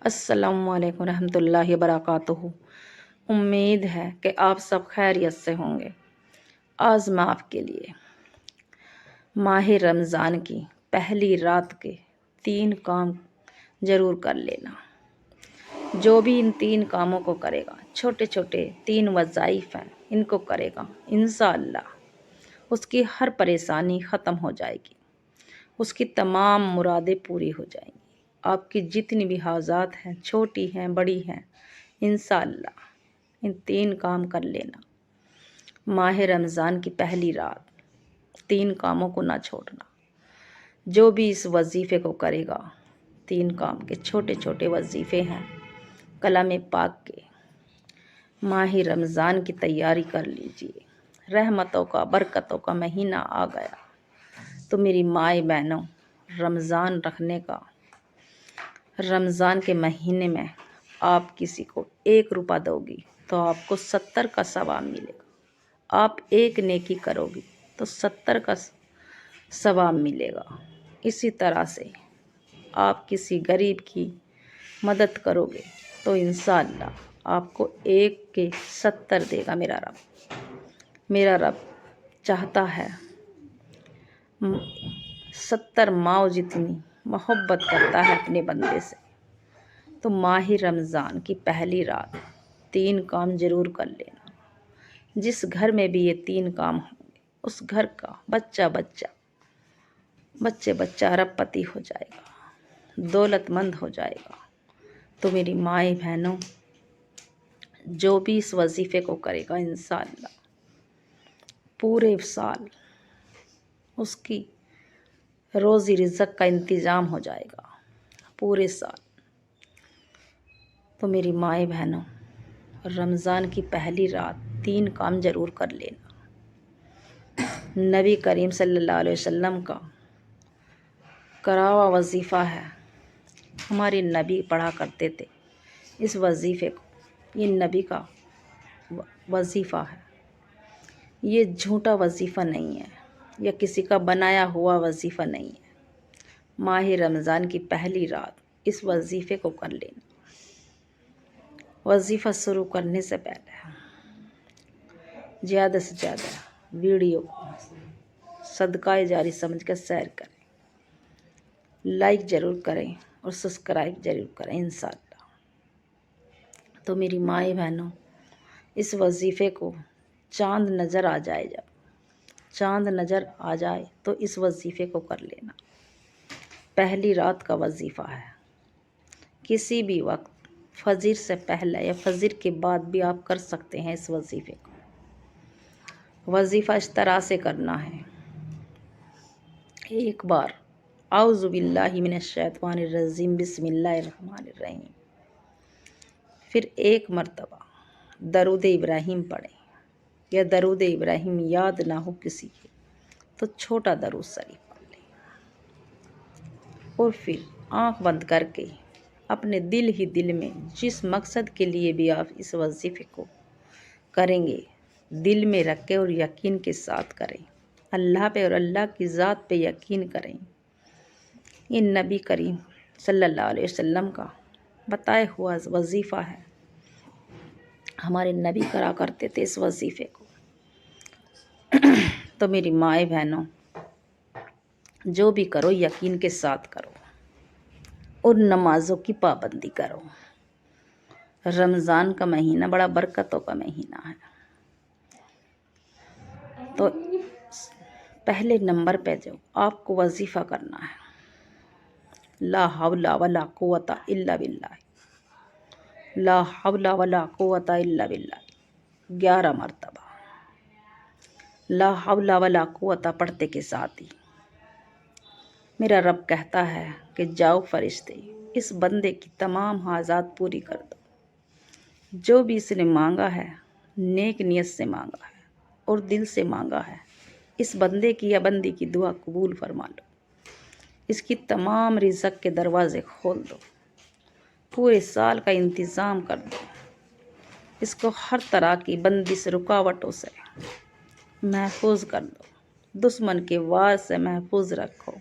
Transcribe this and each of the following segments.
السلام علیکم ورحمۃ اللہ وبرکاتہ۔ امید ہے کہ آپ سب خیریت سے ہوں گے۔ آج میں آپ کے لیے ماہ رمضان کی پہلی رات کے 3 کام ضرور کر لینا۔ جو بھی ان 3 کاموں کو کرے گا، چھوٹے چھوٹے 3 وظائف ہیں، ان کو کرے گا، انشاءاللہ اس کی ہر پریشانی ختم ہو جائے گی، اس کی تمام مرادیں پوری ہو جائیں گی۔ آپ کی جتنی بھی حاجات ہیں، چھوٹی ہیں بڑی ہیں، انشاءاللہ ان 3 کام کر لینا۔ ماہ رمضان کی پہلی رات 3 کاموں کو نہ چھوڑنا۔ جو بھی اس وظیفے کو کرے گا، 3 کام کے چھوٹے چھوٹے وظیفے ہیں، کلام پاک کے۔ ماہ رمضان کی تیاری کر لیجئے، رحمتوں کا برکتوں کا مہینہ آ گیا تو میری مائیں بہنوں، رمضان رکھنے کا، رمضان کے مہینے میں آپ کسی کو 1 روپیہ دو گی تو آپ کو 70 کا ثواب ملے گا۔ آپ 1 نیکی کرو گی تو 70 کا ثواب ملے گا۔ اسی طرح سے آپ کسی غریب کی مدد کرو گے تو انشاءاللہ آپ کو 1 کے 70 دے گا میرا رب۔ میرا رب چاہتا ہے 70 ماؤں جتنی محبت کرتا ہے اپنے بندے سے۔ تو ماہ رمضان کی پہلی رات 3 کام ضرور کر لینا۔ جس گھر میں بھی یہ 3 کام ہوں گے، اس گھر کا بچہ ارب پتی ہو جائے گا، دولت مند ہو جائے گا۔ تو میری مائیں بہنوں، جو بھی اس وظیفے کو کرے گا، انشاءاللہ پورے سال اس کی روزی رزق کا انتظام ہو جائے گا، پورے سال۔ تو میری مائیں بہنوں، رمضان کی پہلی رات 3 کام ضرور کر لینا۔ نبی کریم صلی اللہ علیہ وسلم کا کرا ہوا وظیفہ ہے، ہمارے نبی پڑھا کرتے تھے اس وظیفے کو۔ یہ نبی کا وظیفہ ہے، یہ جھوٹا وظیفہ نہیں ہے، یا کسی کا بنایا ہوا وظیفہ نہیں ہے۔ ماہ رمضان کی پہلی رات اس وظیفے کو کر لینا۔ وظیفہ شروع کرنے سے پہلے زیادہ سے زیادہ ویڈیو کو صدقہ جاری سمجھ کر شیئر کریں، لائک ضرور کریں اور سبسکرائب ضرور کریں انشاءاللہ۔ تو میری مائیں بہنوں، اس وظیفے کو چاند نظر آ جائے، جب چاند نظر آ جائے تو اس وظیفے کو کر لینا۔ پہلی رات کا وظیفہ ہے، کسی بھی وقت فجر سے پہلے یا فجر کے بعد بھی آپ کر سکتے ہیں اس وظیفے کو۔ وظیفہ اس طرح سے کرنا ہے، ایک بار اعوذ باللہ من الشیطان الرجیم بسم اللہ الرحمن الرحیم، پھر 1 مرتبہ درود ابراہیم پڑھیں، یا درود ابراہیم یاد نہ ہو کسی کے تو چھوٹا درود شریف پڑھ لیں، اور پھر آنکھ بند کر کے اپنے دل میں جس مقصد کے لیے بھی آپ اس وظیفے کو کریں گے، دل میں رکھ کے اور یقین کے ساتھ کریں، اللہ پہ اور اللہ کی ذات پہ یقین کریں۔ یہ نبی کریم صلی اللہ علیہ وسلم کا بتایا ہوا وظیفہ ہے، ہمارے نبی کرا کرتے تھے اس وظیفے کو۔ تو میری مائیں بہنوں، جو بھی کرو یقین کے ساتھ کرو، اور نمازوں کی پابندی کرو۔ رمضان کا مہینہ بڑا برکتوں کا مہینہ ہے۔ تو پہلے نمبر پہ جو آپ کو وظیفہ کرنا ہے، لا حول ولا قوت الا باللہ، لا حول ولا قوت الا باللہ 11 مرتبہ، لا حول ولا قوت پڑھتے کے ساتھ ہی میرا رب کہتا ہے کہ جاؤ فرشتے، اس بندے کی تمام حاجات پوری کر دو۔ جو بھی اس نے مانگا ہے، نیک نیت سے مانگا ہے اور دل سے مانگا ہے، اس بندے کی یا بندی کی دعا قبول فرما لو، اس کی تمام رزق کے دروازے کھول دو، پورے سال کا انتظام کر دو، اس کو ہر طرح کی بندش رکاوٹوں سے محفوظ کر دو، دشمن کے وار سے محفوظ رکھو،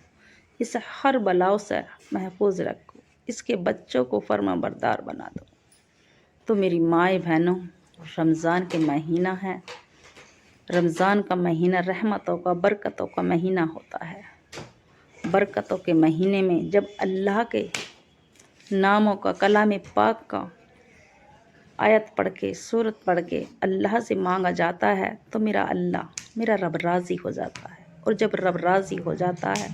اسے ہر بلاؤ سے محفوظ رکھو، اس کے بچوں کو فرما بردار بنا دو۔ تو میری مائیں بہنوں، رمضان کے مہینہ ہے، رمضان کا مہینہ رحمتوں کا، برکتوں کا مہینہ ہوتا ہے۔ برکتوں کے مہینے میں جب اللہ کے ناموں کا، کلام پاک کا آیت پڑھ کے، سورت پڑھ کے اللہ سے مانگا جاتا ہے تو میرا رب راضی ہو جاتا ہے۔ اور جب رب راضی ہو جاتا ہے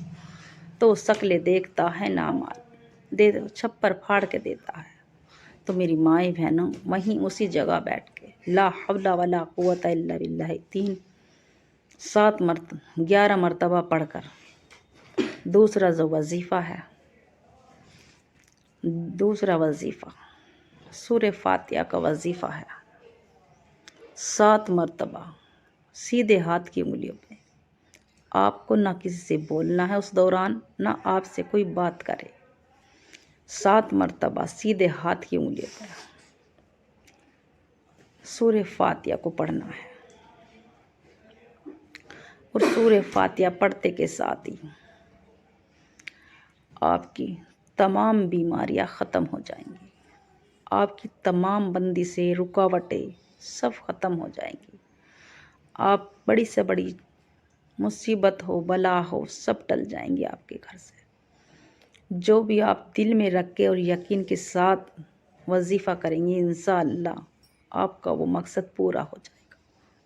تو شکلیں دیکھتا ہے نامال، چھپر پھاڑ کے دیتا ہے۔ تو میری مائیں بہنوں، وہیں اسی جگہ بیٹھ کے لا حول ولا قوت الا باللہ 11 مرتبہ پڑھ کر، دوسرا وظیفہ سورہ فاتحہ کا وظیفہ ہے، 7 مرتبہ سیدھے ہاتھ کی انگلیوں پہ۔ آپ کو نہ کسی سے بولنا ہے اس دوران، نہ آپ سے کوئی بات کرے۔ 7 مرتبہ سیدھے ہاتھ کی انگلیوں پہ سورہ فاتحہ کو پڑھنا ہے، اور سورہ فاتحہ پڑھتے کے ساتھ ہی آپ کی تمام بیماریاں ختم ہو جائیں گی، آپ کی تمام بندشیں، رکاوٹیں سب ختم ہو جائیں گی۔ آپ بڑی سے بڑی مصیبت ہو، بلا ہو، سب ٹل جائیں گی آپ کے گھر سے۔ جو بھی آپ دل میں رکھ کے اور یقین کے ساتھ وظیفہ کریں گے، انشاءاللہ آپ کا وہ مقصد پورا ہو جائے گا،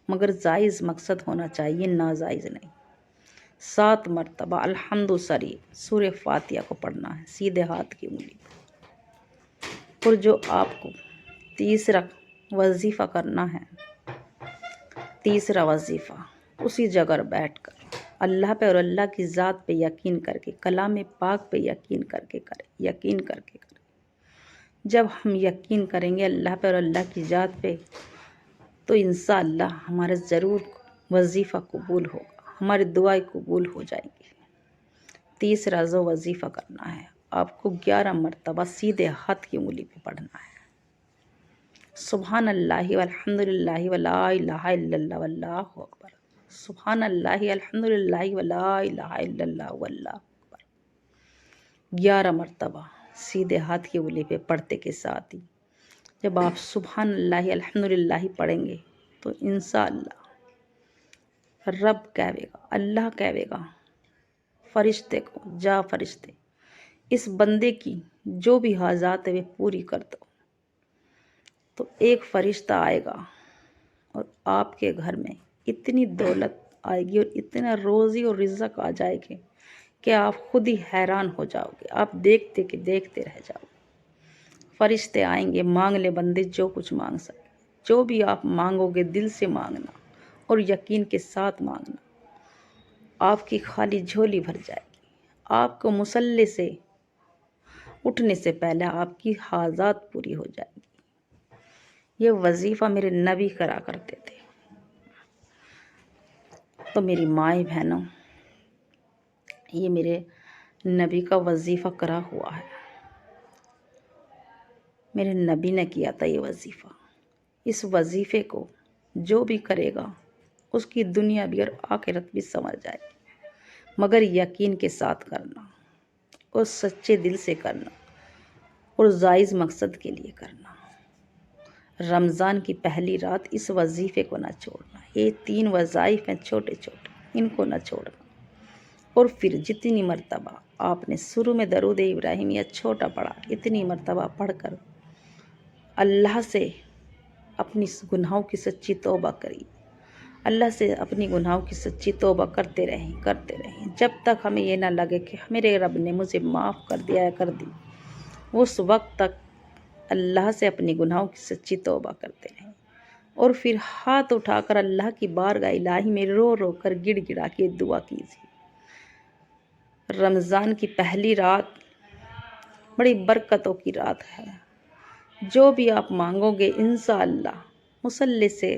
مگر جائز مقصد ہونا چاہیے، ناجائز نہیں۔ 7 مرتبہ الحمد شریف سورہ فاتحہ کو پڑھنا ہے سیدھے ہاتھ کی انگلی پر۔ اور جو آپ کو تیسرا وظیفہ کرنا ہے، تیسرا وظیفہ اسی جگہ بیٹھ کر اللہ پہ اور اللہ کی ذات پہ یقین کر کے، کلام پاک پہ یقین کر کے کریں۔ جب ہم یقین کریں گے اللہ پہ اور اللہ کی ذات پہ تو انشاءاللہ ہمارا ضرور وظیفہ قبول ہوگا، ہماری دعائیں قبول ہو جائیں گی۔ تیسرا جو وظیفہ کرنا ہے، آپ کو 11 مرتبہ سیدھے ہاتھ کی انگلی پہ پڑھنا ہے، سبحان اللہ والحمد للہ ولا الہ الا اللہ واللہ اکبر، سبحان اللہ الحمد للہ ولا الہ الا اللہ واللہ اکبر، 11 مرتبہ سیدھے ہاتھ کی انگلی پہ پڑھتے کے ساتھ ہی جب آپ سبحان اللہ الحمد للہ پڑھیں گے تو انشاءاللہ رب کہے گا، اللہ کہے گا فرشتے کو، جا فرشتے اس بندے کی جو بھی حاجات ہے وہ پوری کر دو۔ تو ایک فرشتہ آئے گا اور آپ کے گھر میں اتنی دولت آئے گی اور اتنا روزی اور رزق آ جائے گی کہ آپ خود ہی حیران ہو جاؤ گے، آپ دیکھتے رہ جاؤ گے۔ فرشتے آئیں گے، مانگ لے بندے جو کچھ مانگ سکے، جو بھی آپ مانگو گے دل سے مانگنا اور یقین کے ساتھ مانگنا، آپ کی خالی جھولی بھر جائے گی۔ آپ کو مصلی سے اٹھنے سے پہلے آپ کی حاجات پوری ہو جائے گی۔ یہ وظیفہ میرے نبی کرا کرتے تھے۔ تو میری مائیں بہنوں، یہ میرے نبی کا وظیفہ کرا ہوا ہے، میرے نبی نے کیا تھا یہ وظیفہ۔ اس وظیفے کو جو بھی کرے گا اس کی دنیا بھی اور آخرت بھی سنور جائے گی، مگر یقین کے ساتھ کرنا اور سچے دل سے کرنا اور جائز مقصد کے لیے کرنا۔ رمضان کی پہلی رات اس وظیفے کو نہ چھوڑنا، یہ 3 وظائف ہیں چھوٹے چھوٹے، ان کو نہ چھوڑنا۔ اور پھر جتنی مرتبہ آپ نے شروع میں درود ابراہیمیہ چھوٹا پڑھا، اتنی مرتبہ پڑھ کر اللہ سے اپنی گناہوں کی سچی توبہ کری، اللہ سے اپنی گناہوں کی سچی توبہ کرتے رہیں جب تک ہمیں یہ نہ لگے کہ میرے رب نے مجھے معاف کر دیا کر دی، اس وقت تک اللہ سے اپنی گناہوں کی سچی توبہ کرتے رہیں۔ اور پھر ہاتھ اٹھا کر اللہ کی بارگاہ الہی میں رو رو کر گڑ گڑا کے دعا کیجیے۔ رمضان کی پہلی رات بڑی برکتوں کی رات ہے، جو بھی آپ مانگو گے انشاءاللہ مصلی سے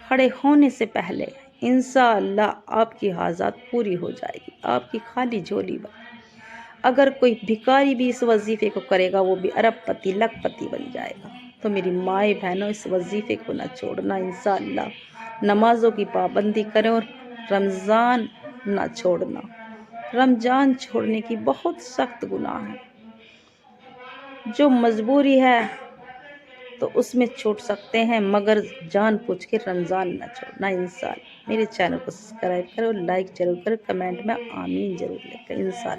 کھڑے ہونے سے پہلے انشاءاللہ آپ کی حاجات پوری ہو جائے گی، آپ کی خالی جھولی بن۔ اگر کوئی بھکاری بھی اس وظیفے کو کرے گا وہ بھی ارب پتی لکھ پتی بن جائے گا۔ تو میری مائیں بہنوں، اس وظیفے کو نہ چھوڑنا، انشاءاللہ نمازوں کی پابندی کریں اور رمضان نہ چھوڑنا۔ رمضان چھوڑنے کی بہت سخت گناہ ہے، جو مجبوری ہے تو اس میں چھوٹ سکتے ہیں، مگر جان پوچھ کے رمضان نہ چھوڑنا انسان۔ میرے چینل کو سبسکرائب کرو، لائک ضرور کرو، کمنٹ میں آمین ضرور لکھیں انشاءاللہ۔